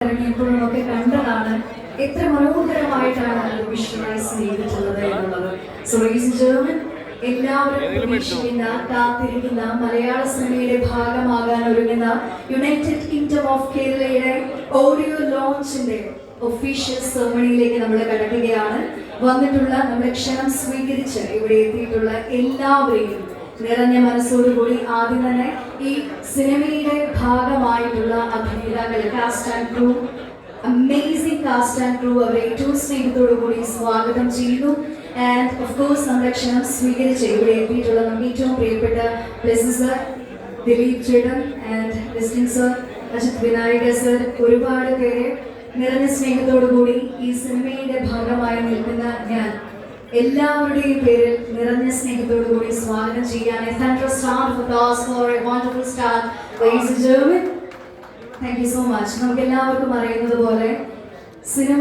ഇറങ്ങിയപ്പോഴുമൊക്കെ കണ്ടതാണ് എത്ര മനോഹരമായിട്ടാണ് അത് വിഷ്വലൈസ് ചെയ്തിട്ടുള്ളത് എന്നുള്ളത്. സോ ലീഡീസ് ആൻഡ് ജെന്റിൽമെൻ, എല്ലാവരും പ്രതീക്ഷിക്കുന്ന കാത്തിരിക്കുന്ന മലയാള സിനിമയുടെ ഭാഗമാകാൻ ഒരുങ്ങുന്ന യുണൈറ്റഡ് കിങ്ഡം ഓഫ് കേരളയുടെ ഓഡിയോ ലോഞ്ചിന്റെ ഒഫീഷ്യൽ സെറമണിയിലേക്ക് നമ്മൾ കടക്കുകയാണ്. വന്നിട്ടുള്ള നമ്മുടെ ക്ഷണം സ്വീകരിച്ച് ഇവിടെ എത്തിയിട്ടുള്ള എല്ലാവരെയും നിറഞ്ഞ മനസ്സോടുകൂടി ആദ്യം തന്നെ ഈ സിനിമയുടെ ഭാഗമായിട്ടുള്ള അഭിനേതാക്കൾ, cast and crew, amazing cast and crew, അവരെ ഏറ്റവും സ്നേഹത്തോടു കൂടി സ്വാഗതം ചെയ്യുന്നു. ആൻഡ് ഓഫ് കോഴ്സ് നമ്മുടെ ക്ഷണം സ്വീകരിച്ച് ഇവിടെ എത്തിയിട്ടുള്ള നമ്മുടെ ഏറ്റവും പ്രിയപ്പെട്ട ബ്ലെസ്സി സർ, ദിലീപ് ചേട്ടൻ and Listin sir, Ajith Vinayaka sir, ഒരുപാട് പേരെ നിറഞ്ഞ സ്നേഹത്തോടു കൂടി ഈ സിനിമയുടെ ഭാഗമായി നിൽക്കുന്ന ഞാൻ എല്ലാവരുടെയും പേരിൽ നിറഞ്ഞ സ്നേഹത്തോടു കൂടി സ്വാഗതം ചെയ്യാൻ താങ്ക് യു സോ മച്ച്. നമുക്ക് എല്ലാവർക്കും അറിയുന്നത് പോലെ സിനിമ